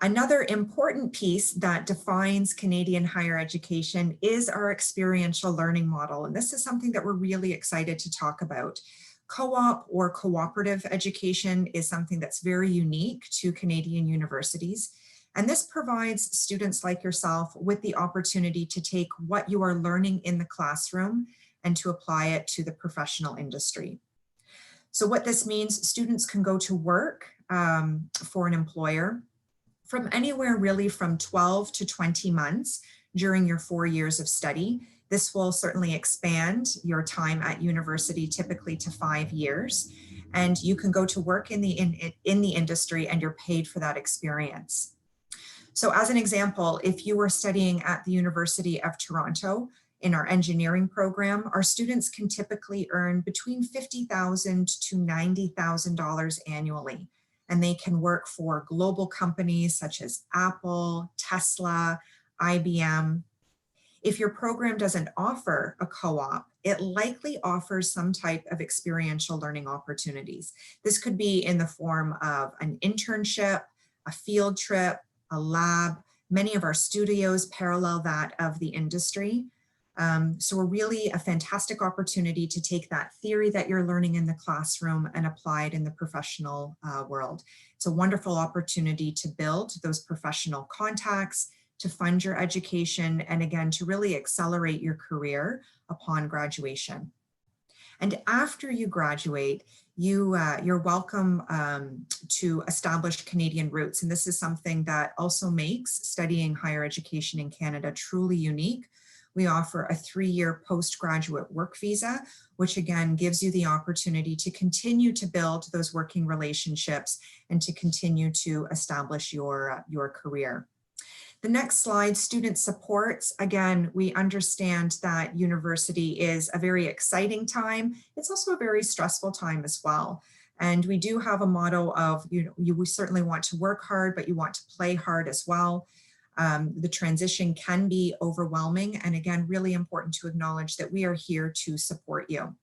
Another important piece that defines Canadian higher education is our experiential learning model. And this is something that we're really excited to talk about. Co-op or cooperative education is something that's very unique to Canadian universities. And this provides students like yourself with the opportunity to take what you are learning in the classroom and to apply it to the professional industry. So what this means, students can go to work for an employer from anywhere really from 12 to 20 months during your 4 years of study. This will certainly expand your time at university, typically to 5 years. And you can go to work in the industry and you're paid for that experience. So as an example, if you were studying at the University of Toronto in our engineering program, our students can typically earn between $50,000 to $90,000 annually. And they can work for global companies such as Apple, Tesla, IBM. If your program doesn't offer a co-op, it likely offers some type of experiential learning opportunities. This could be in the form of an internship, a field trip, a lab. Many of our studios parallel that of the industry. So we're really a fantastic opportunity to take that theory that you're learning in the classroom and apply it in the professional world. It's a wonderful opportunity to build those professional contacts, to fund your education, and again, to really accelerate your career upon graduation. And after you graduate, you're welcome to establish Canadian roots. And this is something that also makes studying higher education in Canada truly unique. We offer a 3-year postgraduate work visa, which again gives you the opportunity to continue to build those working relationships and to continue to establish your career. The next slide, student supports. Again, we understand that university is a very exciting time. It's also a very stressful time as well. And we do have a motto of, you certainly want to work hard, but you want to play hard as well. The transition can be overwhelming. And again, really important to acknowledge that we are here to support you.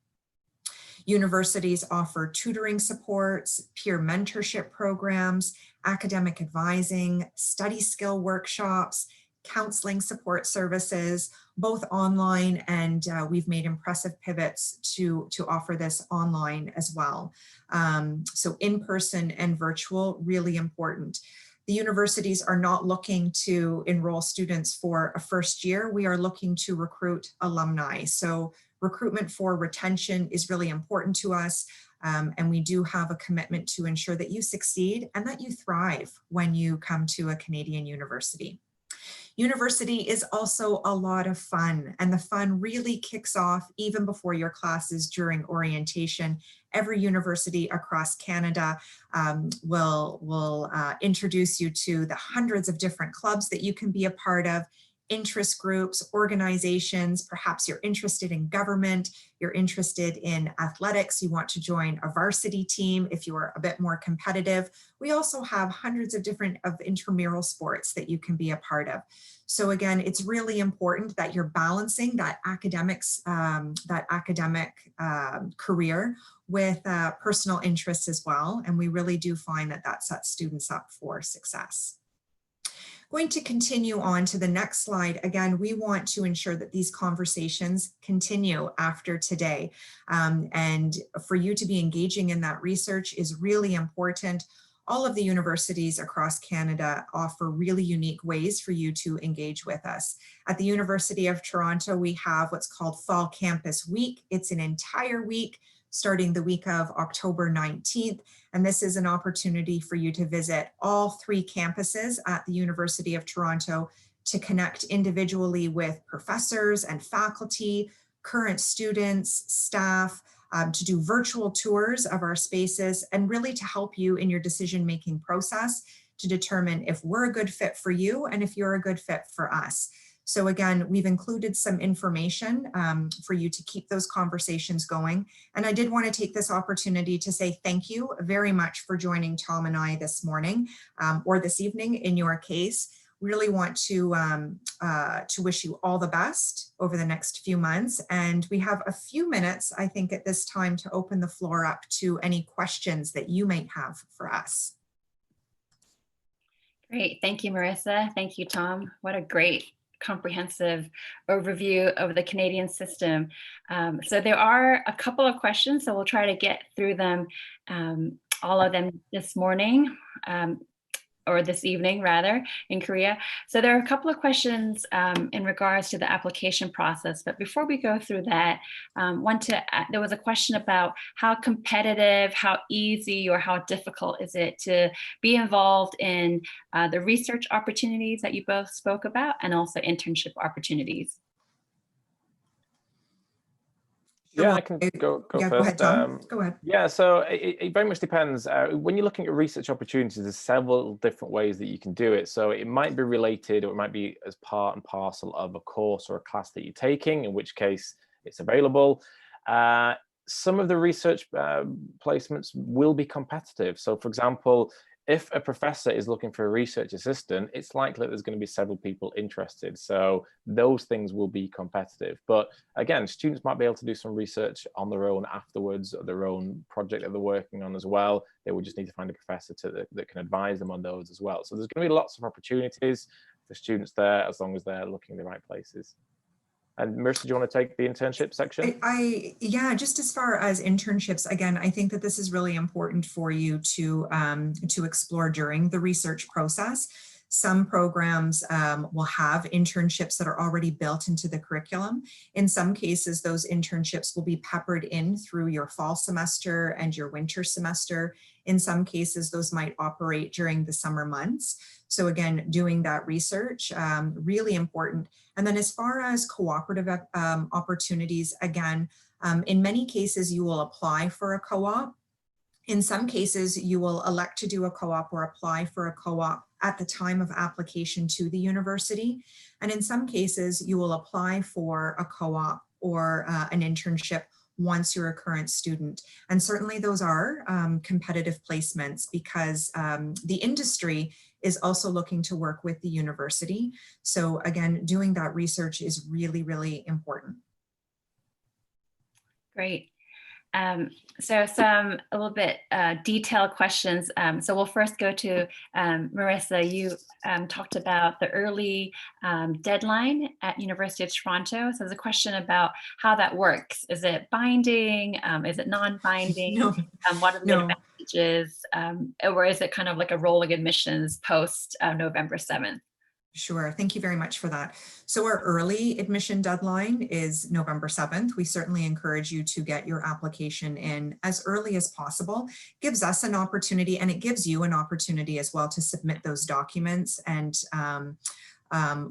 Universities offer tutoring supports, peer mentorship programs, academic advising, study skill workshops, counseling support services, both online, and we've made impressive pivots to offer this online as well. So in-person and virtual, really important. The universities are not looking to enroll students for a first year. We are looking to recruit alumni. So recruitment for retention is really important to us. And we do have a commitment to ensure that you succeed and that you thrive when you come to a Canadian university. University is also a lot of fun, and the fun really kicks off even before your classes during orientation. Every university across Canada will introduce you to the hundreds of different clubs that you can be a part of, interest groups, organizations. Perhaps you're interested in government, you're interested in athletics, you want to join a varsity team if you are a bit more competitive. We also have hundreds of different intramural sports that you can be a part of. So again, it's really important that you're balancing that academic career with personal interests as well. And we really do find that that sets students up for success. Going to continue on to the next slide. Again, we want to ensure that these conversations continue after today. And for you to be engaging in that research is really important. all of the universities across Canada offer really unique ways for you to engage with us. At the University of Toronto, we have what's called Fall Campus Week. It's an entire week starting the week of October 19th. And this is an opportunity for you to visit all 3 campuses at the University of Toronto to connect individually with professors and faculty, current students, staff, to do virtual tours of our spaces, and really to help you in your decision-making process to determine if we're a good fit for you and if you're a good fit for us. So again, we've included some information for you to keep those conversations going. And I did want to take this opportunity to say thank you very much for joining Tom and I this morning, or this evening in your case. Really want to wish you all the best over the next few months. And we have a few minutes, I think, at this time to open the floor up to any questions that you might have for us. Great. Thank you, Marissa. Thank you, Tom. What a great comprehensive overview of the Canadian system. So there are a couple of questions, so we'll try to get through them, all of them this morning. Or this evening rather, in Korea. So there are a couple of questions in regards to the application process, but before we go through that, there was a question about how competitive, how easy, or how difficult is it to be involved in the research opportunities that you both spoke about, and also internship opportunities. Yeah, I can go yeah, first. Go ahead, Tom. Go ahead. Yeah, so it very much depends. When you're looking at research opportunities, there's several different ways that you can do it. So it might be related, or it might be as part and parcel of a course or a class that you're taking, in which case it's available. Some of the research placements will be competitive. So for example, if a professor is looking for a research assistant, it's likely there's going to be several people interested. So those things will be competitive. But again, students might be able to do some research on their own afterwards, or their own project that they're working on as well. They will just need to find a professor that can advise them on those as well. So there's going to be lots of opportunities for students there, as long as they're looking in the right places. And Marissa, do you want to take the internship section? Yeah, just as far as internships, again, I think that this is really important for you to explore during the research process. Some programs will have internships that are already built into the curriculum. In some cases, those internships will be peppered in through your fall semester and your winter semester. In some cases, those might operate during the summer months. So again, doing that research, really important. And then as far as cooperative opportunities, again, in many cases, you will apply for a co-op. In some cases, you will elect to do a co-op or apply for a co-op at the time of application to the university. And in some cases, you will apply for a co-op or an internship once you're a current student. And certainly those are competitive placements, because the industry is also looking to work with the university. So again, doing that research is really, really important. Great. So some a little bit detailed questions. So we'll first go to Marissa. You talked about the early deadline at University of Toronto. So there's a question about how that works. Is it binding? Is it non-binding? No, what are the advantages? Or is it kind of like a rolling admissions post November 7th? Sure. Thank you very much for that. So our early admission deadline is November 7th. We certainly encourage you to get your application in as early as possible. Gives us an opportunity, and it gives you an opportunity as well to submit those documents, and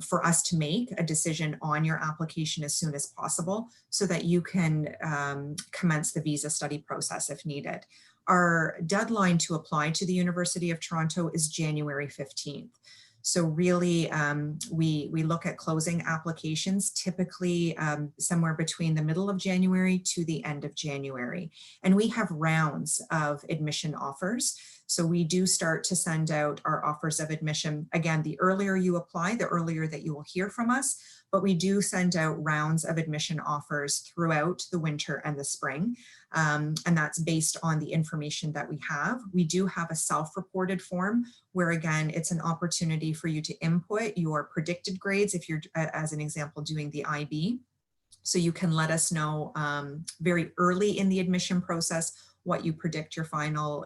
for us to make a decision on your application as soon as possible, so that you can commence the visa study process if needed. Our deadline to apply to the University of Toronto is January 15th. So really, we look at closing applications typically somewhere between the middle of January to the end of January. And we have rounds of admission offers. So we do start to send out our offers of admission. Again, the earlier you apply, the earlier that you will hear from us. But we do send out rounds of admission offers throughout the winter and the spring. And that's based on the information that we have. We do have a self-reported form where, again, it's an opportunity for you to input your predicted grades if you're, as an example, doing the IB. So you can let us know very early in the admission process what you predict your final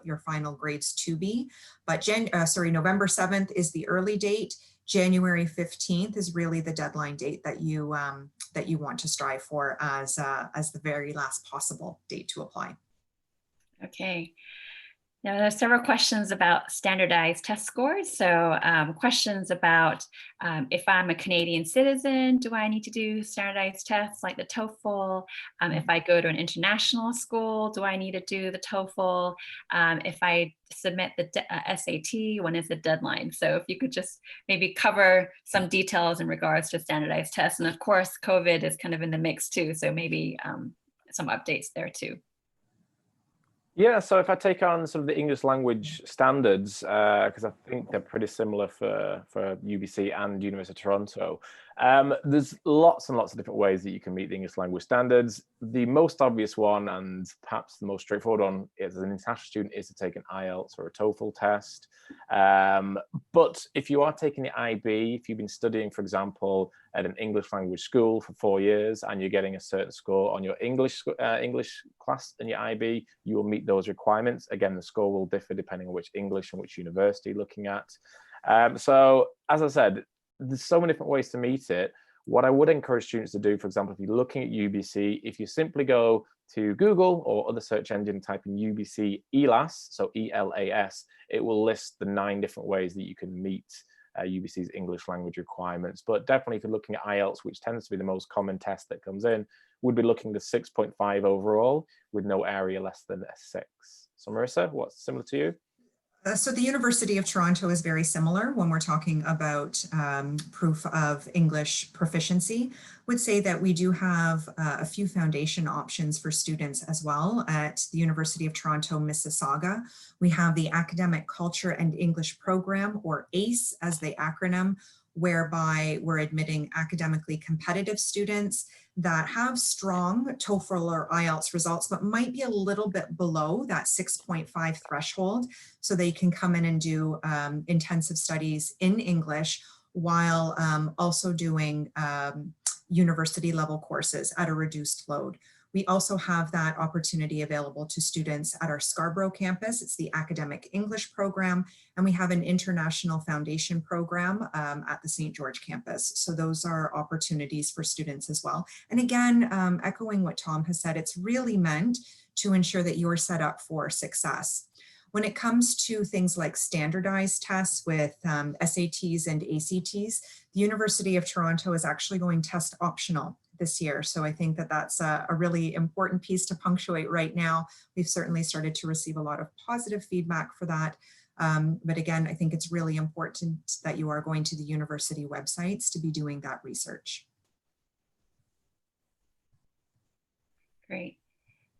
grades to be. But November 7th is the early date. January 15th is really the deadline date that you want to strive for as the very last possible date to apply. Okay. Now, there's several questions about standardized test scores. So questions about if I'm a Canadian citizen, do I need to do standardized tests like the TOEFL? If I go to an international school, do I need to do the TOEFL? If I submit the SAT, when is the deadline? So if you could just maybe cover some details in regards to standardized tests. And of course, COVID is kind of in the mix too. So maybe some updates there too. Yeah, so if I take on sort of the English language standards, because I think they're pretty similar for UBC and University of Toronto, there's lots and lots of different ways that you can meet the English language standards. The most obvious one, and perhaps the most straightforward one, as an international student, is to take an IELTS or a TOEFL test. But if you are taking the IB, if you've been studying, for example, at an English language school for 4 years and you're getting a certain score on your English class in your IB, you will meet those requirements. Again, the score will differ depending on which English and which university you're looking at. So as I said, there's so many different ways to meet it. What I would encourage students to do, for example, if you're looking at UBC, if you simply go to Google or other search engine, type in UBC ELAS, so ELAS, it will list the 9 different ways that you can meet UBC's English language requirements. But definitely if you're looking at IELTS, which tends to be the most common test that comes in, would be looking at 6.5 overall with no area less than a 6. So Marissa, what's similar to you? So the University of Toronto is very similar when we're talking about proof of English proficiency. Would say that we do have a few foundation options for students as well. At the University of Toronto, Mississauga, we have the Academic Culture and English Program, or ACE as the acronym, whereby we're admitting academically competitive students that have strong TOEFL or IELTS results, but might be a little bit below that 6.5 threshold. So they can come in and do intensive studies in English while also doing university level courses at a reduced load. We also have that opportunity available to students at our Scarborough campus. It's the Academic English Program, and we have an International Foundation Program at the St. George campus. So those are opportunities for students as well. And again, echoing what Tom has said, it's really meant to ensure that you're set up for success. When it comes to things like standardized tests with SATs and ACTs, the University of Toronto is actually going test optional this year. So I think that that's a really important piece to punctuate right now. We've certainly started to receive a lot of positive feedback for that. But again, I think it's really important that you are going to the university websites to be doing that research. Great.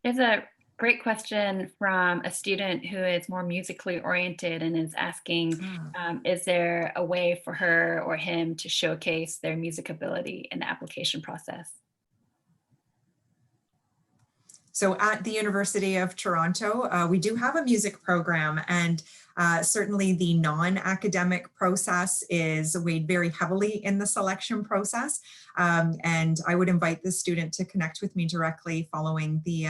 There's a great question from a student who is more musically oriented and is asking, is there a way for her or him to showcase their music ability in the application process? So at the University of Toronto, we do have a music program, and certainly the non-academic process is weighed very heavily in the selection process. And I would invite the student to connect with me directly following the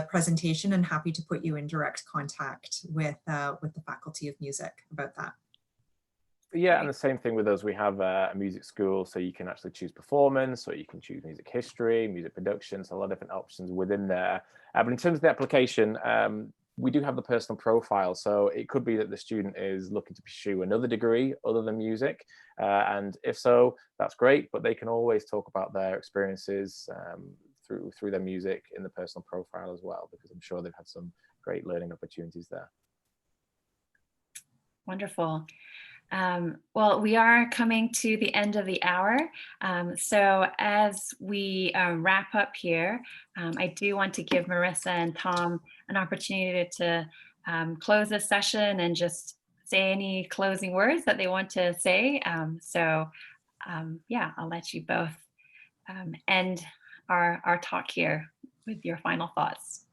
presentation, and happy to put you in direct contact with the Faculty of Music about that. Yeah, and the same thing with us. We have a music school, so you can actually choose performance, or you can choose music history, music production, so a lot of different options within there. But in terms of the application, we do have the personal profile. So it could be that the student is looking to pursue another degree other than music. And if so, that's great, but they can always talk about their experiences through their music in the personal profile as well, because I'm sure they've had some great learning opportunities there. Wonderful. Well, we are coming to the end of the hour. So as we wrap up here, I do want to give Marissa and Tom an opportunity to close this session and just say any closing words that they want to say. Yeah, I'll let you both end our talk here with your final thoughts.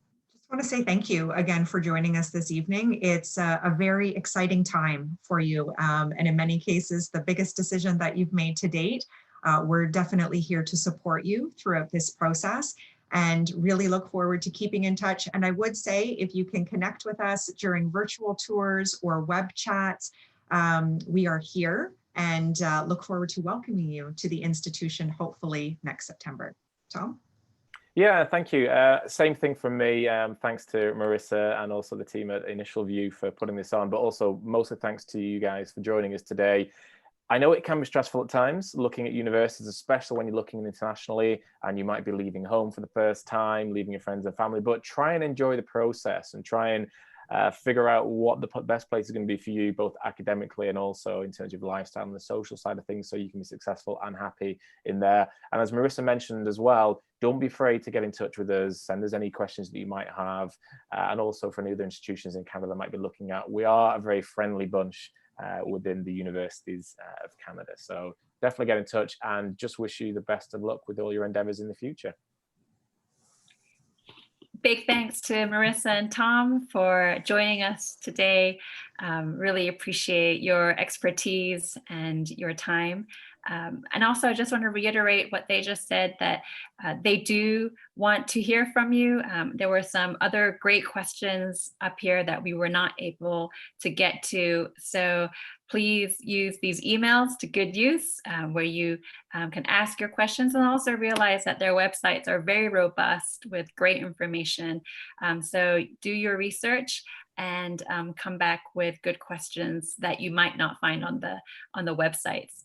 I want to say thank you again for joining us this evening. It's a very exciting time for you, and in many cases, the biggest decision that you've made to date. We're definitely here to support you throughout this process. and really look forward to keeping in touch. And I would say, if you can connect with us during virtual tours or web chats, we are here, and look forward to welcoming you to the institution, hopefully next September. Tom? Yeah, thank you. Same thing from me. Thanks to Marissa and also the team at Initial View for putting this on, but also mostly thanks to you guys for joining us today. I know it can be stressful at times looking at universities, especially when you're looking internationally and you might be leaving home for the first time, leaving your friends and family, but try and enjoy the process and try and figure out what the best place is going to be for you, both academically and also in terms of lifestyle and the social side of things, so you can be successful and happy in there. And as Marissa mentioned as well, don't be afraid to get in touch with us, send us any questions that you might have, and also for any other institutions in Canada that might be looking at. We are a very friendly bunch within the universities of Canada. So definitely get in touch, and just wish you the best of luck with all your endeavors in the future. Big thanks to Marissa and Tom for joining us today. Really appreciate your expertise and your time. And also, I just want to reiterate what they just said, that they do want to hear from you. There were some other great questions up here that we were not able to get to. So please use these emails to good use, where you can ask your questions, and also realize that their websites are very robust with great information. So do your research and come back with good questions that you might not find on the websites.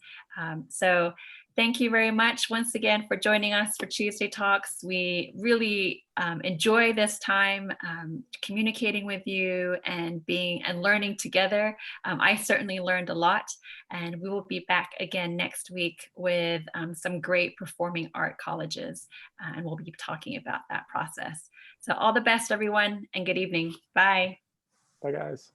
So thank you very much once again for joining us for Tuesday Talks. We really enjoy this time communicating with you and learning together. I certainly learned a lot, and we will be back again next week with some great performing art colleges, and we'll be talking about that process. So all the best, everyone, and good evening. Bye. Bye, guys.